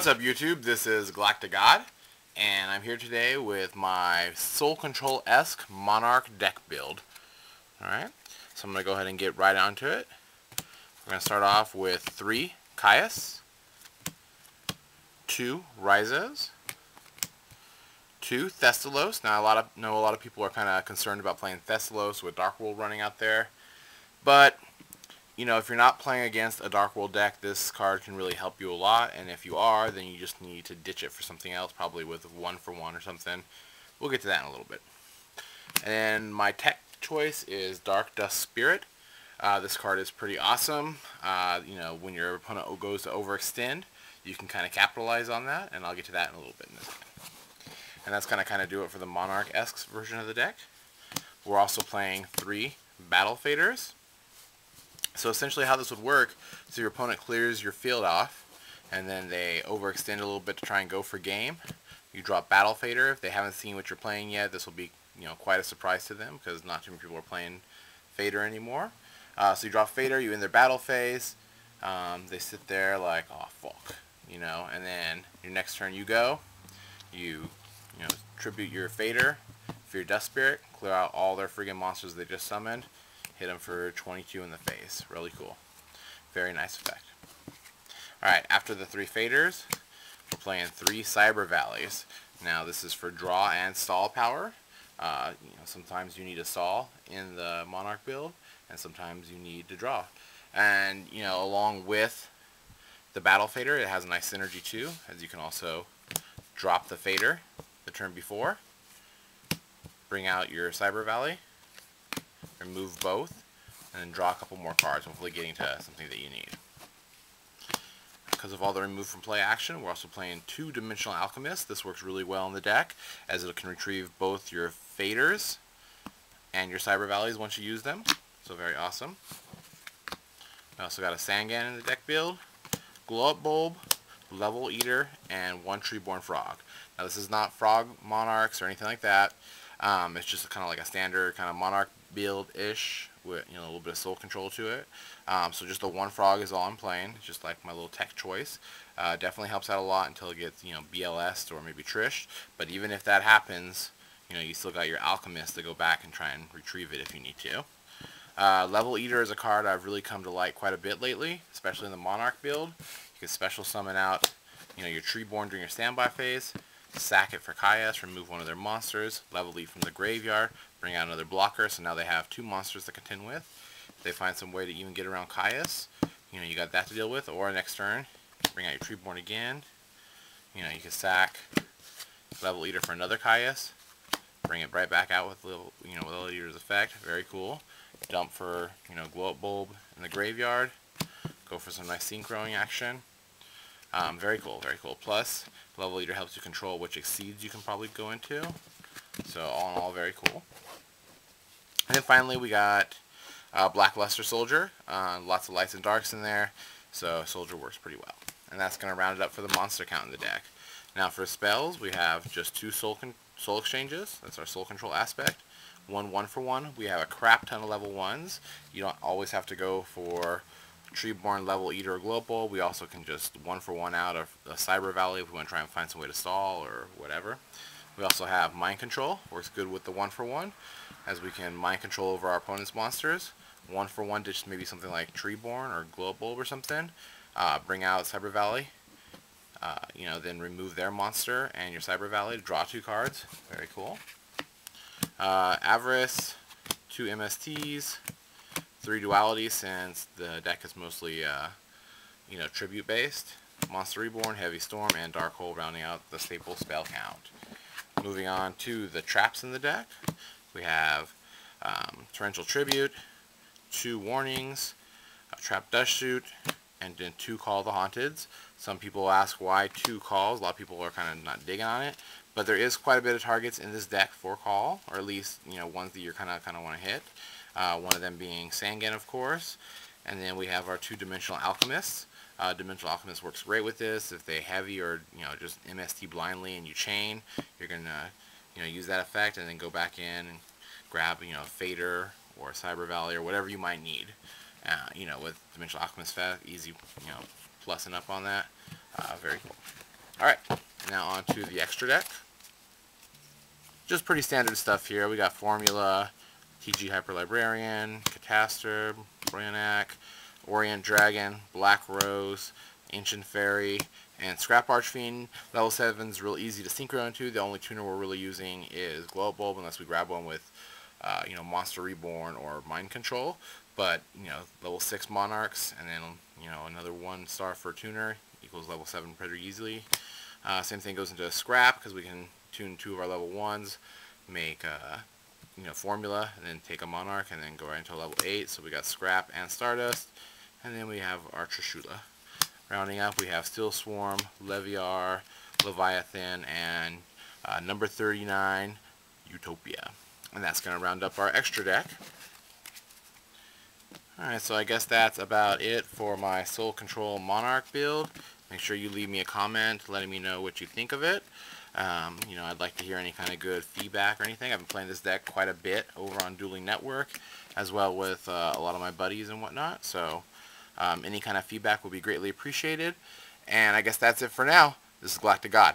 What's up, YouTube? This is GalacticGod, and I'm here today with my Soul Control-esque Monarch deck build. Alright, so I'm going to go ahead and get right onto it. We're going to start off with 3 Caius, 2 Raizas, 2 Thestalos. Now, I know a lot of people are kind of concerned about playing Thestalos with Dark World running out there, but you know, if you're not playing against a Dark World deck, this card can really help you a lot, and if you are, then you just need to ditch it for something else, probably with 1-for-1 or something. We'll get to that in a little bit. And my tech choice is Dark Dust Spirit. This card is pretty awesome. You know, when your opponent goes to overextend, you can kind of capitalize on that, and I'll get to that in a little bit in a second. And that's going to kind of do it for the Monarch-esque version of the deck. We're also playing 3 Battle Faders. So essentially how this would work is your opponent clears your field off, and then they overextend a little bit to try and go for game. You drop Battle Fader. If they haven't seen what you're playing yet, this will be, you know, quite a surprise to them because not too many people are playing Fader anymore. So you drop Fader, you end their battle phase. They sit there like, oh fuck, you know, and then your next turn you go. You know, tribute your Fader for your Dust Spirit, clear out all their friggin' monsters they just summoned. Hit them for 22 in the face. Really cool. Very nice effect. Alright, after the 3 Faders, we're playing 3 Cyber Valleys. Now this is for draw and stall power. You know, sometimes you need a stall in the Monarch build, and sometimes you need to draw. And, you know, along with the Battle Fader, it has a nice synergy too, as you can also drop the Fader the turn before, bring out your Cyber Valley, remove both, and then draw a couple more cards, hopefully getting to something that you need. Because of all the remove from play action, we're also playing 2 Dimensional Alchemist. This works really well in the deck, as it can retrieve both your Faders and your Cyber Valleys once you use them. So very awesome. We also got a Sangan in the deck build, Glow Up Bulb, Level Eater, and 1 Treeborn Frog. Now this is not Frog Monarchs or anything like that. It's just kind of like a standard kind of Monarch build-ish with, you know, a little bit of soul control to it. So just the 1 frog is all I'm playing. It's just like my little tech choice. Definitely helps out a lot until it gets, you know, BLS'd or maybe Trished. But even if that happens, you know, you still got your Alchemist to go back and try and retrieve it if you need to. Level Eater is a card I've really come to like quite a bit lately, especially in the Monarch build. You can special summon out, you know, your Treeborn during your standby phase, sack it for Caius, remove one of their monsters, level Eat from the graveyard, bring out another blocker, so now they have 2 monsters to contend with. If they find some way to even get around Caius, you know, you got that to deal with. Or next turn, bring out your Treeborn again. You know, you can sack Level Eater for another Caius, bring it right back out with little, you know, with Level Eater's effect. Very cool. Dump for, you know, Glow Up Bulb in the graveyard. Go for some nice synchroing action. Very cool, very cool. Plus, Level Eater helps you control which exceeds you can probably go into. So all in all, very cool. And then finally we got Blackluster Soldier. Lots of lights and darks in there, so Soldier works pretty well. And that's going to round it up for the monster count in the deck. Now for spells, we have just 2 soul exchanges. That's our soul control aspect. 1 1-for-1. We have a crap ton of level 1s. You don't always have to go for Treeborn, Level Eater, or Glow Bulb. We also can just 1-for-1 out of the Cyber Valley if we want to try and find some way to stall or whatever. We also have Mind Control. Works good with the 1-for-1, as we can mind control over our opponent's monsters. 1-for-1 ditch maybe something like Treeborn or Glow Bulb or something. Bring out Cyber Valley. You know, then remove their monster and your Cyber Valley to draw 2 cards. Very cool. Avarice, 2 MSTs, 3 Duality since the deck is mostly you know, tribute based. Monster Reborn, Heavy Storm, and Dark Hole rounding out the staple spell count. Moving on to the traps in the deck, we have Torrential Tribute, 2 Warnings, Trap Dustshoot, and then 2 Call the Haunteds. Some people ask why 2 calls. A lot of people are kind of not digging on it, but there is quite a bit of targets in this deck for call, or at least, you know, ones that you kind of want to hit. One of them being Sangan, of course, and then we have our 2 Dimensional Alchemists. Dimensional Alchemist works great with this. If they heavy or, you know, just MST blindly and you chain, you're gonna, you know, use that effect and then go back in and grab, you know, Fader or Cyber Valley or whatever you might need. You know, with Dimensional Alchemist effect, easy, you know, plussing up on that. Very cool. Alright, now on to the extra deck. Just pretty standard stuff here. We got Formula, TG Hyper Librarian, Catastor, Brionac, Orient Dragon, Black Rose, Ancient Fairy, and Scrap Archfiend. Level 7's real easy to synchro into. The only tuner we're really using is Glow Up Bulb, unless we grab one with Monster Reborn or Mind Control. But, level 6 Monarchs, and then, another 1-star for tuner equals level 7 pretty easily. Same thing goes into Scrap, because we can tune 2 of our level 1s, make Formula, and then take a Monarch, and then go right into level 8. So we got Scrap and Stardust, and then we have our Trishula. Rounding up, we have Steel Swarm, Leviar, Leviathan, and number 39, Utopia. And that's going to round up our extra deck. Alright, so I guess that's about it for my Soul Control Monarch build. Make sure you leave me a comment letting me know what you think of it. I'd like to hear any kind of good feedback or anything. I've been playing this deck quite a bit over on Dueling Network, as well with a lot of my buddies and whatnot. So any kind of feedback will be greatly appreciated. And I guess that's it for now. This is GalacticGod.